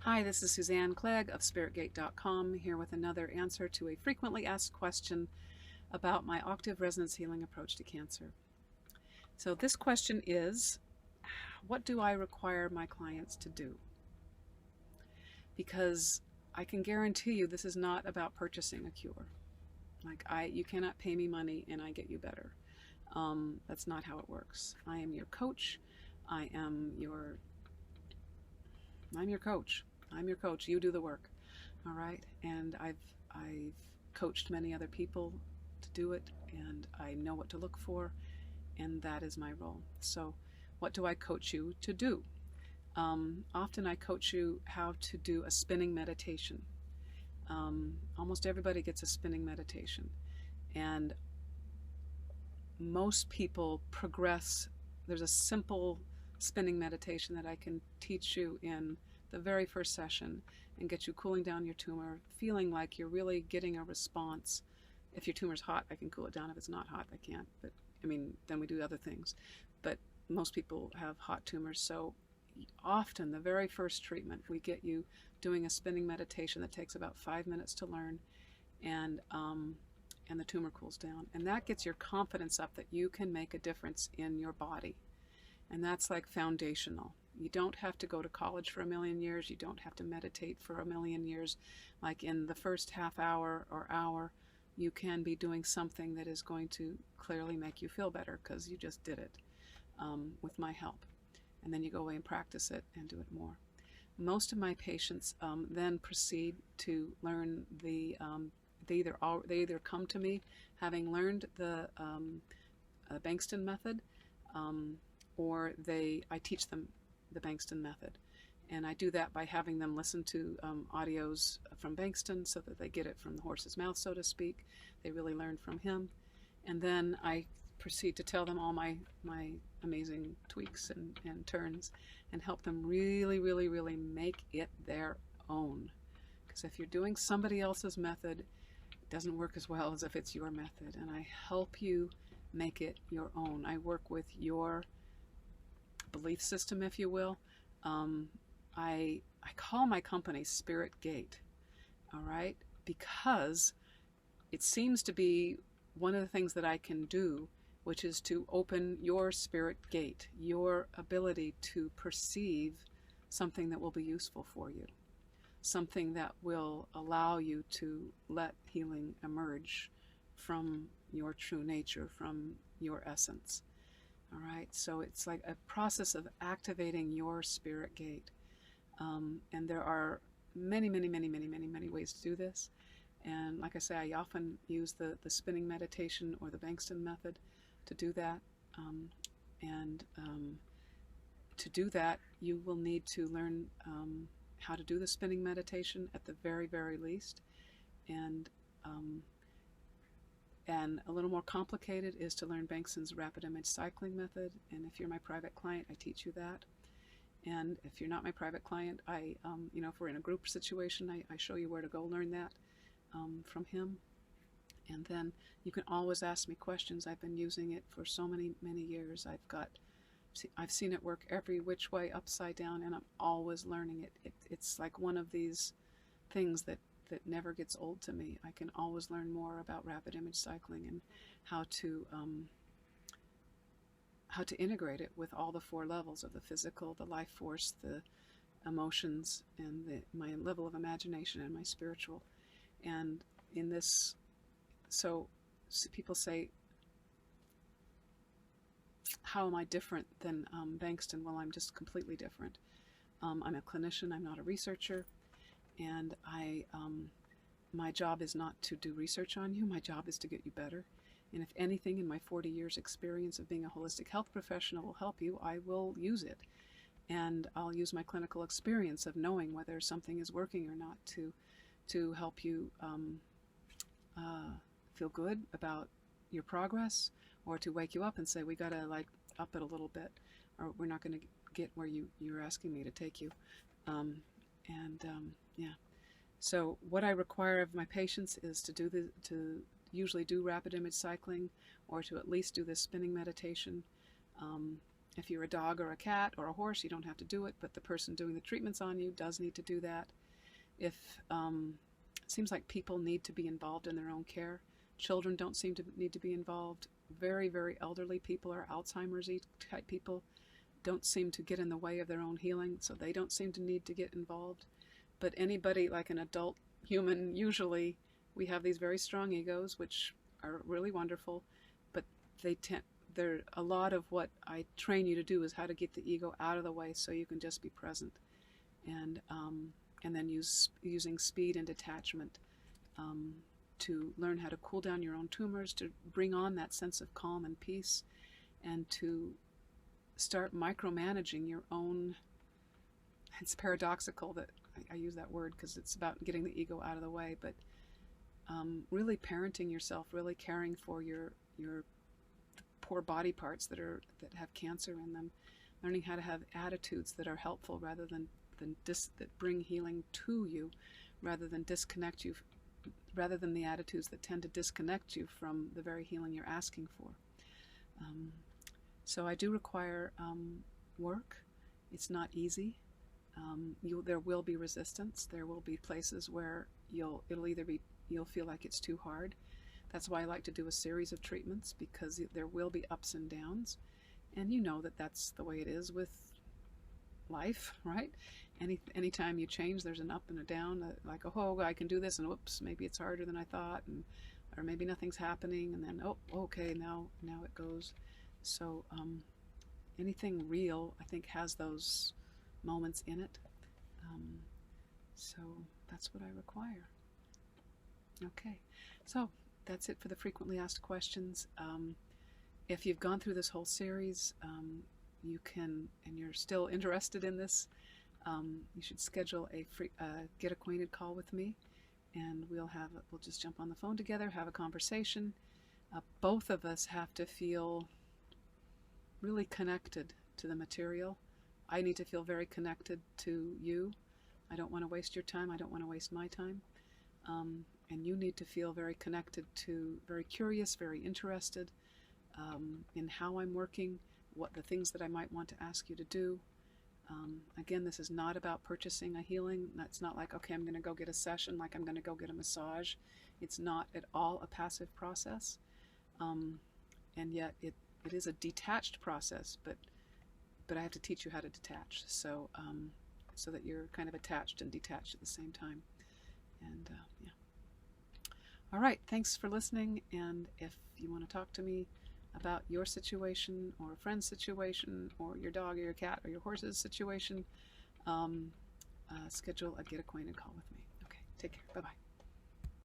Hi, this is Suzanne Clegg of SpiritGate.com, here with another answer to a frequently asked question about my octave resonance healing approach to cancer. So this question is, what do I require my clients to do? Because I can guarantee you this is not about purchasing a cure. You cannot pay me money and I get you better. That's not how it works. I am your coach. I'm your coach. I'm your coach. You do the work. All right. And I've coached many other people to do it, and I know what to look for, and that is my role. So what do I coach you to do? Often I coach you how to do a spinning meditation. Almost everybody gets a spinning meditation, and most people progress. There's a simple spinning meditation that I can teach you in the very first session and get you cooling down your tumor, feeling like you're really getting a response. If your tumor's hot, I can cool it down. If it's not hot, I can't. But I mean, then we do other things. But most people have hot tumors, so often the very first treatment, we get you doing a spinning meditation that takes about 5 minutes to learn, and the tumor cools down. And that gets your confidence up that you can make a difference in your body. And that's like foundational. You don't have to go to college for 1,000,000 years. You don't have to meditate for 1,000,000 years. Like in the first half hour or hour, you can be doing something that is going to clearly make you feel better because you just did it with my help. And then you go away and practice it and do it more. Most of my patients then proceed to learn they either come to me having learned the Bankston method, or I teach them the Bankston method. And I do that by having them listen to audios from Bankston so that they get it from the horse's mouth, so to speak. They really learn from him. And then I proceed to tell them all my amazing tweaks and turns and help them really, really, really make it their own. Because if you're doing somebody else's method, it doesn't work as well as if it's your method. And I help you make it your own. I work with your belief system, if you will. I call my company Spirit Gate, all right, because it seems to be one of the things that I can do, which is to open your spirit gate, your ability to perceive something that will be useful for you, something that will allow you to let healing emerge from your true nature, from your essence. All right, so it's like a process of activating your spirit gate. And there are many, many, many, many, many, many ways to do this. And like I say, I often use the spinning meditation or the Bankston method to do that. To do that, you will need to learn how to do the spinning meditation at the very, very least. And a little more complicated is to learn Bankston's rapid image cycling method. And if you're my private client, I teach you that. And if you're not my private client, if we're in a group situation, I show you where to go learn that from him. And then you can always ask me questions. I've been using it for so many, many years. I've seen it work every which way, upside down, and I'm always learning it. It's like one of these things that never gets old to me. I can always learn more about rapid image cycling and how to integrate it with all the 4 levels of the physical, the life force, the emotions, and my level of imagination and my spiritual. And in this, so people say, how am I different than Bankston? Well, I'm just completely different. I'm a clinician, I'm not a researcher, and my job is not to do research on you. My job is to get you better. And if anything in my 40 years experience of being a holistic health professional will help you, I will use it. And I'll use my clinical experience of knowing whether something is working or not to help you feel good about your progress, or to wake you up and say, we got to up it a little bit, or we're not going to get where you're asking me to take you. Yeah. So what I require of my patients is to usually do rapid image cycling, or to at least do this spinning meditation. If you're a dog or a cat or a horse, you don't have to do it, but the person doing the treatments on you does need to do that. If it seems like people need to be involved in their own care. Children don't seem to need to be involved. Very, very elderly people or Alzheimer's type people don't seem to get in the way of their own healing, so they don't seem to need to get involved. But anybody, like an adult human, usually we have these very strong egos, which are really wonderful, but a lot of what I train you to do is how to get the ego out of the way so you can just be present, and then using speed and detachment to learn how to cool down your own tumors, to bring on that sense of calm and peace, and to start micromanaging your own. It's paradoxical that I use that word because it's about getting the ego out of the way, but really parenting yourself, really caring for your poor body parts that have cancer in them, learning how to have attitudes that are helpful rather than that bring healing to you, rather than disconnect you, rather than the attitudes that tend to disconnect you from the very healing you're asking for. So I do require work. It's not easy. There will be resistance. There will be places where you'll feel like it's too hard. That's why I like to do a series of treatments, because there will be ups and downs, and you know that that's the way it is with life, right? Anytime you change, there's an up and a down. Like, oh, I can do this, and whoops, maybe it's harder than I thought, or maybe nothing's happening, and then okay, now it goes. So anything real, I think, has those moments in it. So that's what I require. Okay, so that's it for the frequently asked questions. If you've gone through this whole series, you can, and you're still interested in this, you should schedule a free get acquainted call with me, and we'll just jump on the phone together, have a conversation. Both of us have to feel really connected to the material. I need to feel very connected to you. I don't want to waste your time. I don't want to waste my time. And you need to feel very connected very curious, very interested in how I'm working, what the things that I might want to ask you to do. Again, this is not about purchasing a healing. It's not like, okay, I'm going to go get a session, like I'm going to go get a massage. It's not at all a passive process. And yet it is a detached process, but I have to teach you how to detach, so that you're kind of attached and detached at the same time. And yeah. All right, thanks for listening, and if you want to talk to me about your situation or a friend's situation or your dog or your cat or your horse's situation, schedule a get acquainted call with me. Okay, take care. Bye-bye.